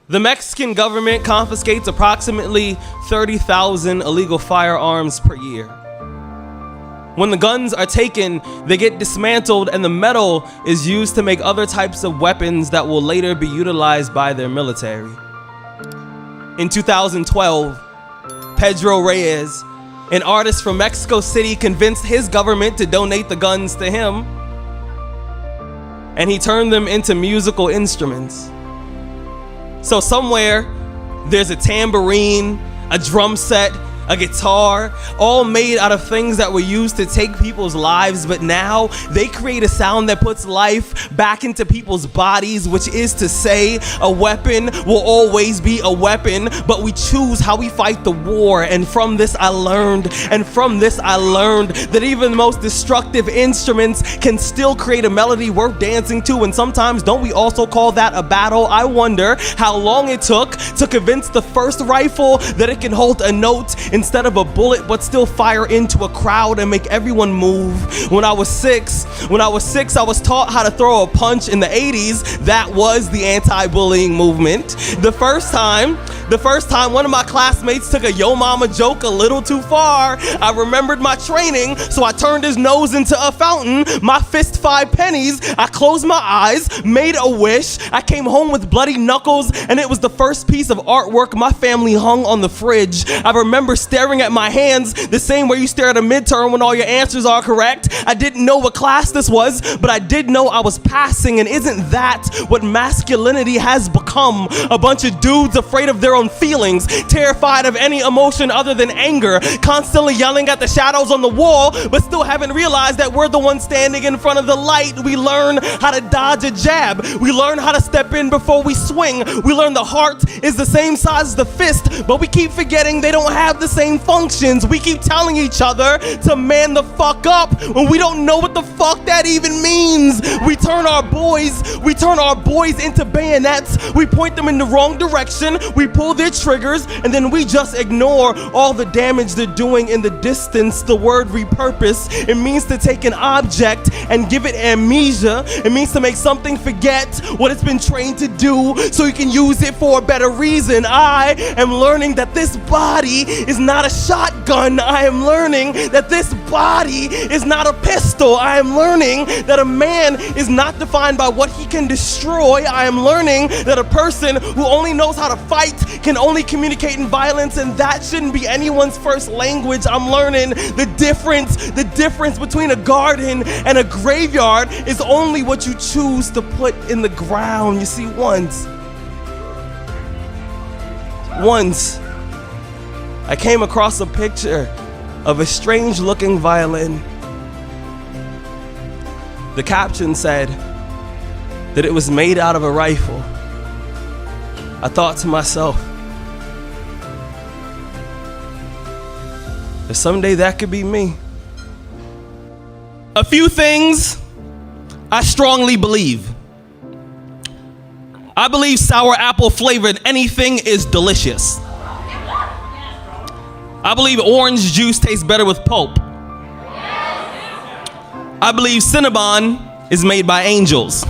The Mexican government confiscates approximately 30,000 illegal firearms per year. When the guns are taken, they get dismantled and the metal is used to make other types of weapons that will later be utilized by their military. In 2012, Pedro Reyes, an artist from Mexico City, convinced his government to donate the guns to him, and he turned them into musical instruments. So somewhere, there's a tambourine, a drum set, a guitar, all made out of things that were used to take people's lives, but now they create a sound that puts life back into people's bodies, which is to say, a weapon will always be a weapon, but we choose how we fight the war. And from this I learned that even the most destructive instruments can still create a melody worth dancing to, and sometimes don't we also call that a battle? I wonder how long it took to convince the first rifle that it can hold a note instead of a bullet, but still fire into a crowd and make everyone move. When I was six, I was taught how to throw a punch. In the 80s, that was the anti-bullying movement. The first time one of my classmates took a yo mama joke a little too far, I remembered my training, so I turned his nose into a fountain, my fist 5 pennies, I closed my eyes, made a wish, I came home with bloody knuckles, and it was the first piece of artwork my family hung on the fridge. I remember staring at my hands the same way you stare at a midterm when all your answers are correct. I didn't know what class this was, but I did know I was passing, and isn't that what masculinity has become? A bunch of dudes afraid of their own feelings, terrified of any emotion other than anger, constantly yelling at the shadows on the wall, but still haven't realized that we're the ones standing in front of the light. We learn how to dodge a jab. We learn how to step in before we swing. We learn the heart is the same size as the fist, but we keep forgetting they don't have the same functions. We keep telling each other to man the fuck up when we don't know what the fuck that even means. We turn our boys into bayonets. We point them in the wrong direction. We pull their triggers, and then we just ignore all the damage they're doing in the distance. The word repurpose, it means to take an object and give it amnesia. It means to make something forget what it's been trained to do so you can use it for a better reason. I am learning that this body is not a shotgun. I am learning that this body is not a pistol. I am learning that a man is not defined by what he can destroy. I am learning that a person who only knows how to fight can only communicate in violence, and that shouldn't be anyone's first language. I'm learning the difference between a garden and a graveyard is only what you choose to put in the ground. You see, once I came across a picture of a strange looking violin. The caption said that it was made out of a rifle. I thought to myself, that someday that could be me. A few things I strongly believe. I believe sour apple flavored anything is delicious. I believe orange juice tastes better with pulp. I believe Cinnabon is made by angels.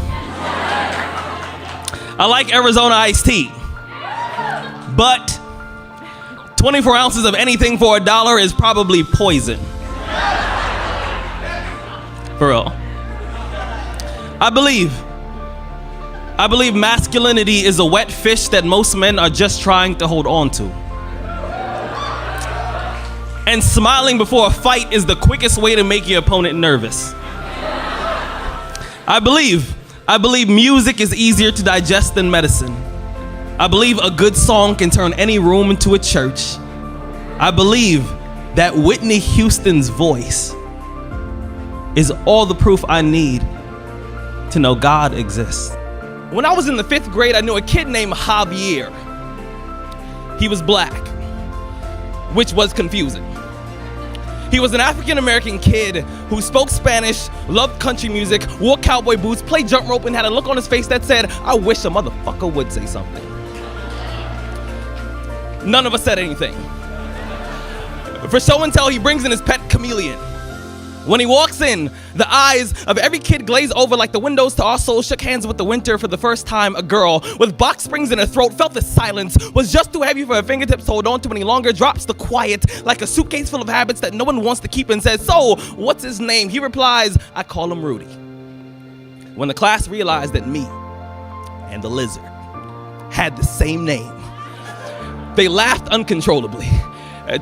I like Arizona iced tea. But 24 ounces of anything for $1 is probably poison. For real. I believe masculinity is a wet fish that most men are just trying to hold on to. And smiling before a fight is the quickest way to make your opponent nervous. I believe music is easier to digest than medicine. I believe a good song can turn any room into a church. I believe that Whitney Houston's voice is all the proof I need to know God exists. When I was in the 5th grade, I knew a kid named Javier. He was black, which was confusing. He was an African-American kid who spoke Spanish, loved country music, wore cowboy boots, played jump rope, and had a look on his face that said, I wish a motherfucker would say something. None of us said anything. For show and tell, he brings in his pet chameleon. When he walks in, the eyes of every kid glaze over like the windows to our souls shook hands with the winter for the first time. A girl with box springs in her throat felt the silence was just too heavy for her fingertips to hold on to any longer. Drops the quiet like a suitcase full of habits that no one wants to keep and says, "So, what's his name?" He replies, "I call him Rudy." When the class realized that me and the lizard had the same name, they laughed uncontrollably.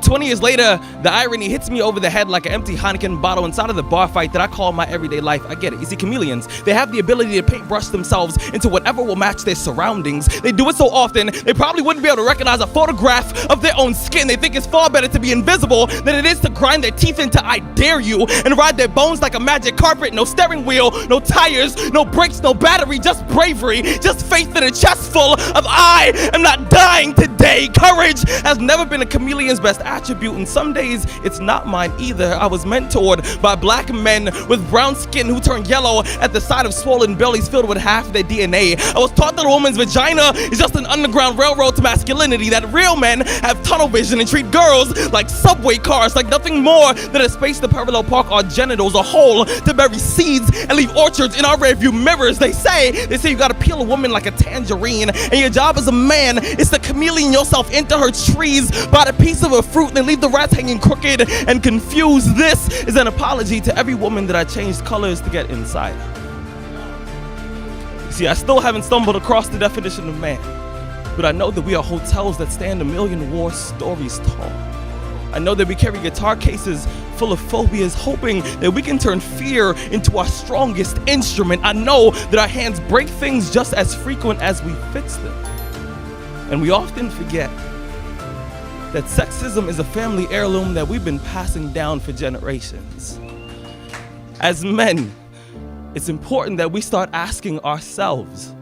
20 years later, the irony hits me over the head like an empty Heineken bottle inside of the bar fight that I call my everyday life. I get it. You see, chameleons, they have the ability to paintbrush themselves into whatever will match their surroundings. They do it so often, they probably wouldn't be able to recognize a photograph of their own skin. They think it's far better to be invisible than it is to grind their teeth into "I dare you" and ride their bones like a magic carpet. No steering wheel, no tires, no brakes, no battery, just bravery, just faith in a chest full of "I am not dying today." Courage has never been a chameleon's best attribute, and some days it's not mine either. I was mentored by black men with brown skin who turned yellow at the sight of swollen bellies filled with half their DNA. I was taught that a woman's vagina is just an underground railroad to masculinity, that real men have tunnel vision and treat girls like subway cars, like nothing more than a space to parallel park our genitals, a hole to bury seeds and leave orchards in our rearview mirrors. They say you gotta peel a woman like a tangerine, and your job as a man is to chameleon yourself into her trees by the piece of a fruit and then leave the rats hanging crooked and confused. This is an apology to every woman that I changed colors to get inside. You see, I still haven't stumbled across the definition of man, but I know that we are hotels that stand a million war stories tall. I know that we carry guitar cases full of phobias, hoping that we can turn fear into our strongest instrument. I know that our hands break things just as frequent as we fix them. And we often forget that sexism is a family heirloom that we've been passing down for generations. As men, it's important that we start asking ourselves,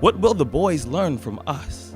what will the boys learn from us?